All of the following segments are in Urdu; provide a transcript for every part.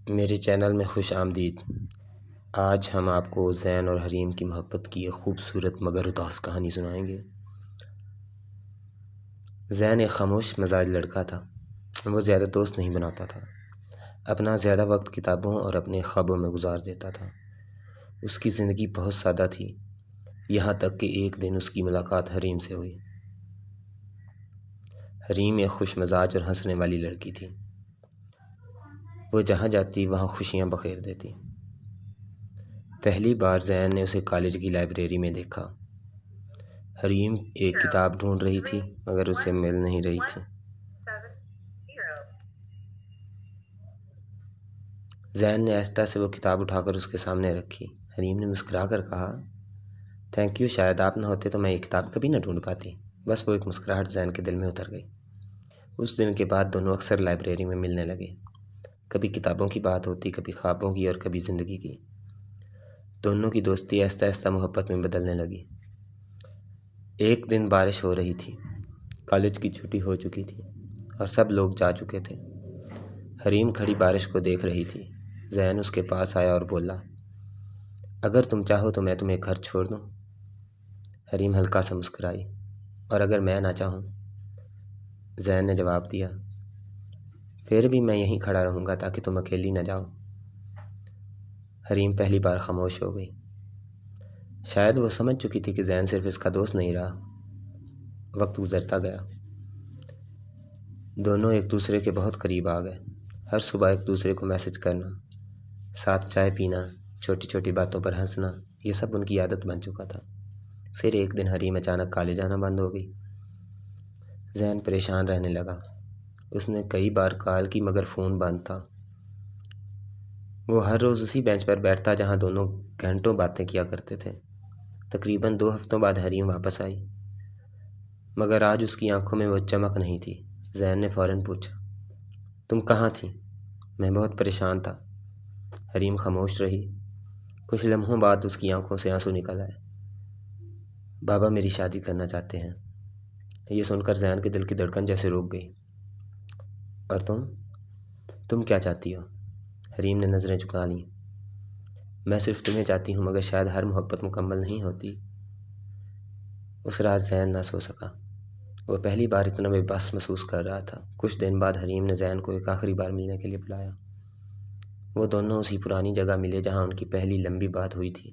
میرے چینل میں خوش آمدید۔ آج ہم آپ کو زین اور حریم کی محبت کی ایک خوبصورت مگر اداس کہانی سنائیں گے۔ زین ایک خاموش مزاج لڑکا تھا۔ وہ زیادہ دوست نہیں بناتا تھا، اپنا زیادہ وقت کتابوں اور اپنے خوابوں میں گزار دیتا تھا۔ اس کی زندگی بہت سادہ تھی، یہاں تک کہ ایک دن اس کی ملاقات حریم سے ہوئی۔ حریم ایک خوش مزاج اور ہنسنے والی لڑکی تھی۔ وہ جہاں جاتی وہاں خوشیاں بخیر دیتی۔ پہلی بار زین نے اسے کالج کی لائبریری میں دیکھا۔ حریم ایک کتاب ڈھونڈ رہی تھی مگر اسے مل نہیں رہی تھی۔ زین نے آہستہ سے وہ کتاب اٹھا کر اس کے سامنے رکھی۔ حریم نے مسکرا کر کہا، تھینک یو، شاید آپ نہ ہوتے تو میں یہ کتاب کبھی نہ ڈھونڈ پاتی۔ بس وہ ایک مسکراہٹ زین کے دل میں اتر گئی۔ اس دن کے بعد دونوں اکثر لائبریری میں ملنے لگے۔ کبھی کتابوں کی بات ہوتی، کبھی خوابوں کی اور کبھی زندگی کی۔ دونوں کی دوستی آہستہ آہستہ محبت میں بدلنے لگی۔ ایک دن بارش ہو رہی تھی، کالج کی چھٹی ہو چکی تھی اور سب لوگ جا چکے تھے۔ حریم کھڑی بارش کو دیکھ رہی تھی۔ زین اس کے پاس آیا اور بولا، اگر تم چاہو تو میں تمہیں گھر چھوڑ دوں۔ حریم ہلکا سا مسکرائی، اور اگر میں نہ چاہوں؟ زین نے جواب دیا، پھر بھی میں یہیں کھڑا رہوں گا تاکہ تم اکیلی نہ جاؤ۔ حریم پہلی بار خاموش ہو گئی۔ شاید وہ سمجھ چکی تھی کہ زین صرف اس کا دوست نہیں رہا۔ وقت گزرتا گیا، دونوں ایک دوسرے کے بہت قریب آ گئے۔ ہر صبح ایک دوسرے کو میسج کرنا، ساتھ چائے پینا، چھوٹی چھوٹی باتوں پر ہنسنا، یہ سب ان کی عادت بن چکا تھا۔ پھر ایک دن حریم اچانک کالج آنا بند ہو گئی۔ زین پریشان رہنے لگا۔ اس نے کئی بار کال کی مگر فون بند تھا۔ وہ ہر روز اسی بینچ پر بیٹھتا جہاں دونوں گھنٹوں باتیں کیا کرتے تھے۔ تقریباً 2 ہفتوں بعد حریم واپس آئی، مگر آج اس کی آنکھوں میں وہ چمک نہیں تھی۔ زین نے فوراً پوچھا، تم کہاں تھی؟ میں بہت پریشان تھا۔ حریم خاموش رہی۔ کچھ لمحوں بعد اس کی آنکھوں سے آنسو نکل آئے۔ بابا میری شادی کرنا چاہتے ہیں۔ یہ سن کر زین کے دل کی دھڑکن جیسے رک گئی۔ اور تم کیا چاہتی ہو؟ حریم نے نظریں جھکا لیں۔ میں صرف تمہیں چاہتی ہوں، مگر شاید ہر محبت مکمل نہیں ہوتی۔ اس رات زین نہ سو سکا۔ وہ پہلی بار اتنا بے بس محسوس کر رہا تھا۔ کچھ دن بعد حریم نے زین کو ایک آخری بار ملنے کے لیے بلایا۔ وہ دونوں اسی پرانی جگہ ملے جہاں ان کی پہلی لمبی بات ہوئی تھی۔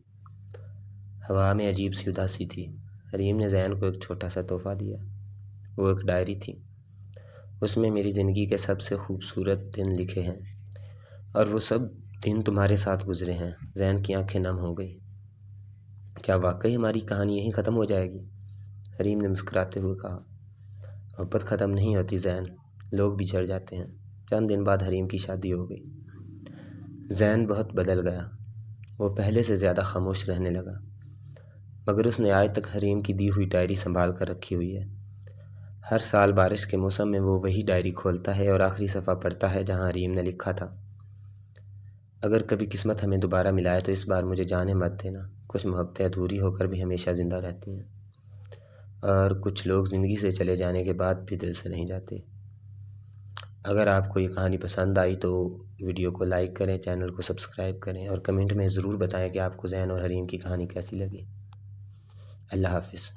ہوا میں عجیب سی اداسی تھی۔ حریم نے زین کو ایک چھوٹا سا تحفہ دیا۔ وہ ایک ڈائری تھی۔ اس میں میری زندگی کے سب سے خوبصورت دن لکھے ہیں، اور وہ سب دن تمہارے ساتھ گزرے ہیں۔ زین کی آنکھیں نم ہو گئی۔ کیا واقعی ہماری کہانی یہیں ختم ہو جائے گی؟ حریم نے مسکراتے ہوئے کہا، محبت ختم نہیں ہوتی زین، لوگ بھی چڑھ جاتے ہیں۔ چند دن بعد حریم کی شادی ہو گئی۔ زین بہت بدل گیا۔ وہ پہلے سے زیادہ خاموش رہنے لگا، مگر اس نے آج تک حریم کی دی ہوئی ڈائری سنبھال کر رکھی ہوئی ہے۔ ہر سال بارش کے موسم میں وہ وہی ڈائری کھولتا ہے اور آخری صفحہ پڑھتا ہے جہاں حریم نے لکھا تھا، اگر کبھی قسمت ہمیں دوبارہ ملائے تو اس بار مجھے جانے مت دینا۔ کچھ محبتیں ادھوری ہو کر بھی ہمیشہ زندہ رہتی ہیں، اور کچھ لوگ زندگی سے چلے جانے کے بعد بھی دل سے نہیں جاتے۔ اگر آپ کو یہ کہانی پسند آئی تو ویڈیو کو لائک کریں، چینل کو سبسکرائب کریں، اور کمنٹ میں ضرور بتائیں کہ آپ کو زین اور حریم کی کہانی کیسی لگی۔ اللہ حافظ۔